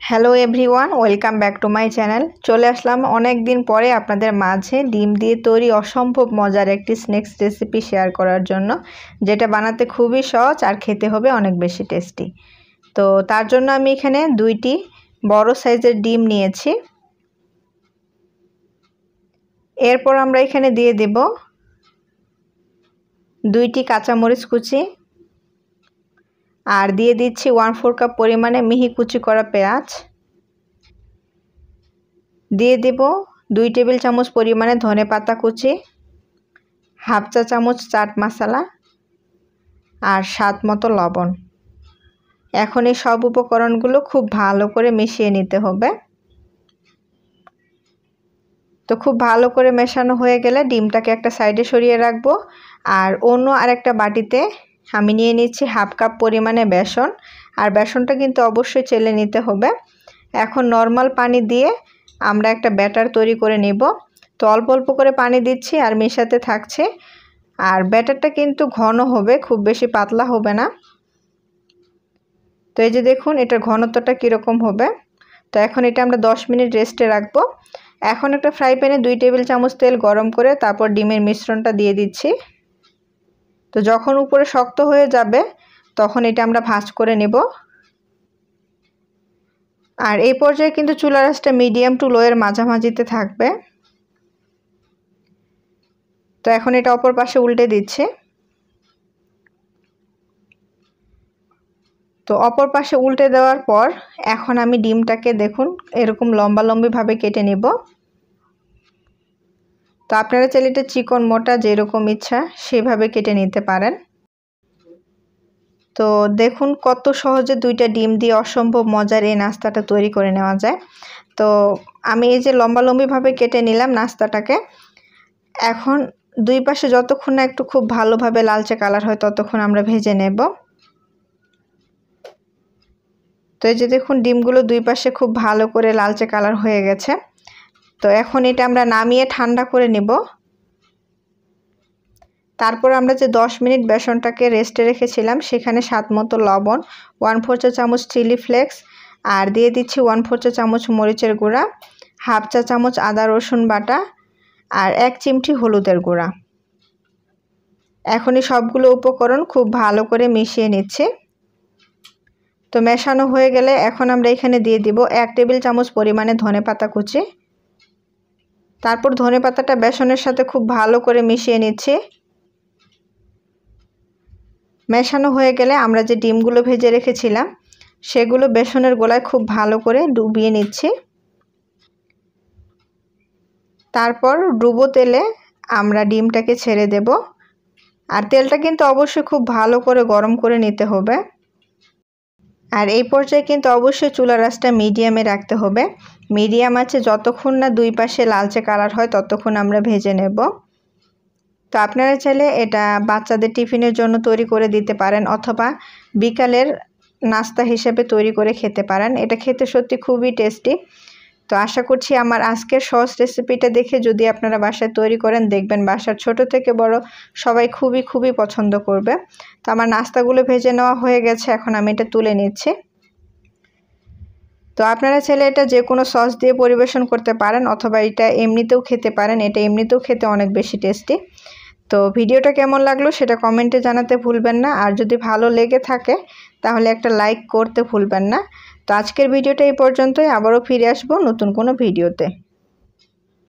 Hello everyone, welcome back to my channel. চলে আসলাম অনেক দিন পরে আপনাদের মাঝে ডিম দিয়ে তৈরি অসম্ভব মজার একটি স্ন্যাক্স রেসিপি শেয়ার করার জন্য, যেটা বানাতে খুবই সহজ আর খেতে হবে অনেক বেশি টেস্টি। তো তার জন্য আমি এখানে 2টি বড় সাইজের ডিম নিয়েছি। এরপর আমরা এখানে দিয়ে দেব 2টি কাঁচামরিচ কুচি, আর দিয়ে দিচ্ছি 1/4 কাপ পরিমাণে মিহি কুচি করা পেঁয়াজ, দিয়ে দেব 2 টেবিল চামচ পরিমাণে ধনেপাতা কুচি, হাফ চা চামচ চাট মশলা আর স্বাদ মতো লবণ। এখন এই সব উপকরণগুলো খুব ভালো করে মিশিয়ে নিতে হবে। তো খুব ভালো করে মেশানো হয়ে গেলে ডিমটাকে একটা সাইডে সরিয়ে রাখবো। আর অন্য আরেকটা বাটিতে আমি নিয়ে নিচ্ছি হাফ কাপ পরিমাণে বেসন, আর বেসনটা কিন্তু অবশ্যই চেলে নিতে হবে। এখন নর্মাল পানি দিয়ে আমরা একটা ব্যাটার তৈরি করে নেব। তো অল্প অল্প করে পানি দিচ্ছি আর মেশাতে থাকছে। আর ব্যাটারটা কিন্তু ঘন হবে, খুব বেশি পাতলা হবে না। তো এই যে দেখুন এটার ঘনত্বটা কীরকম হবে। তো এখন এটা আমরা 10 মিনিট রেস্টে রাখবো। এখন একটা ফ্রাই প্যানে 2 টেবিল চামচ তেল গরম করে তারপর ডিমের মিশ্রণটা দিয়ে দিচ্ছি। তো যখন উপরে শক্ত হয়ে যাবে তখন এটা আমরা ভাঁজ করে নেব। আর এই পর্যায়ে কিন্তু চুলার আঁচটা মিডিয়াম টু লো এর মাঝামাঝিতে থাকবে। তো এখন এটা অপর পাশে উল্টে দিচ্ছি। তো অপর পাশে উল্টে দেওয়ার পর এখন আমি ডিমটাকে দেখুন এরকম লম্বালম্বিভাবে কেটে নেব। তো আপনারা চাইলে এটা চিকন মোটা যেরকম ইচ্ছা সেভাবে কেটে নিতে পারেন। তো দেখুন কত সহজে 2টা ডিম দিয়ে অসম্ভব মজার এই নাস্তাটা তৈরি করে নেওয়া যায়। তো আমি এই যে লম্বালম্বিভাবে কেটে নিলাম নাস্তাটাকে। এখন দুই পাশে যতক্ষণ না একটু খুব ভালোভাবে লালচে কালার হয় ততক্ষণ আমরা ভেজে নেব। তো এই যে দেখুন ডিমগুলো দুই পাশে খুব ভালো করে লালচে কালার হয়ে গেছে। তো এখন এটা আমরা নামিয়ে ঠান্ডা করে নেব। তারপর আমরা যে 10 মিনিট বেসনটাকে রেস্টে রেখেছিলাম সেখানে স্বাদ মতো লবণ, 1/4 চা চামচ চিলি ফ্লেক্স, আর দিয়ে দিচ্ছি 1/4 চা চামচ মরিচের গুঁড়া, হাফ চা চামচ আদা রসুন বাটা আর 1 চিমটি হলুদের গুঁড়া। এখন এই সবগুলো উপকরণ খুব ভালো করে মিশিয়ে নিচ্ছি। তো মেশানো হয়ে গেলে এখন আমরা এখানে দিয়ে দিব 1 টেবিল চামচ পরিমাণে ধনেপাতা কুচি। তারপর ধনেপাতাটা বেসনের সাথে খুব ভালো করে মিশিয়ে নিচ্ছি। মেশানো হয়ে গেলে আমরা যে ডিমগুলো ভেজে রেখেছিলাম সেগুলো বেসনের গোলায় খুব ভালো করে ডুবিয়ে নিচ্ছি। তারপর ডুবো তেলে আমরা ডিমটাকে ছেড়ে দেব। আর তেলটা কিন্তু অবশ্যই খুব ভালো করে গরম করে নিতে হবে। আর এই পর্যায়ে কিন্তু অবশ্যই চুলার আঁচটা মিডিয়ামে রাখতে হবে। মিডিয়াম আছে যতক্ষণ না দুই পাশে লালচে কালার হয় ততক্ষণ আমরা ভেজে নেব। তো আপনারা চাইলে এটা বাচ্চাদের টিফিনের জন্য তৈরি করে দিতে পারেন অথবা বিকালের নাস্তা হিসেবে তৈরি করে খেতে পারেন। এটা খেতে সত্যি খুবই টেস্টি। তো আশা করছি আমার আজকের সহজ রেসিপিটা দেখে যদি আপনারা বাসায় তৈরি করেন দেখবেন বাসার ছোট থেকে বড় সবাই খুবই পছন্দ করবে। তো আমার নাস্তাগুলো ভেজে নেওয়া হয়ে গেছে, এখন আমি এটা তুলে নিচ্ছি। তো আপনারা চাইলে এটা যে কোনো সস দিয়ে পরিবেশন করতে পারেন অথবা এটা এমনিতেও খেতে পারেন। এটা এমনিতেও খেতে অনেক বেশি টেস্টি। তো ভিডিওটা কেমন লাগলো সেটা কমেন্টে জানাতে ভুলবেন না। আর যদি ভালো লেগে থাকে তাহলে একটা লাইক করতে ভুলবেন না। তো আজকের ভিডিওটা এই পর্যন্তই। আবারও ফিরে আসবো নতুন কোনো ভিডিওতে।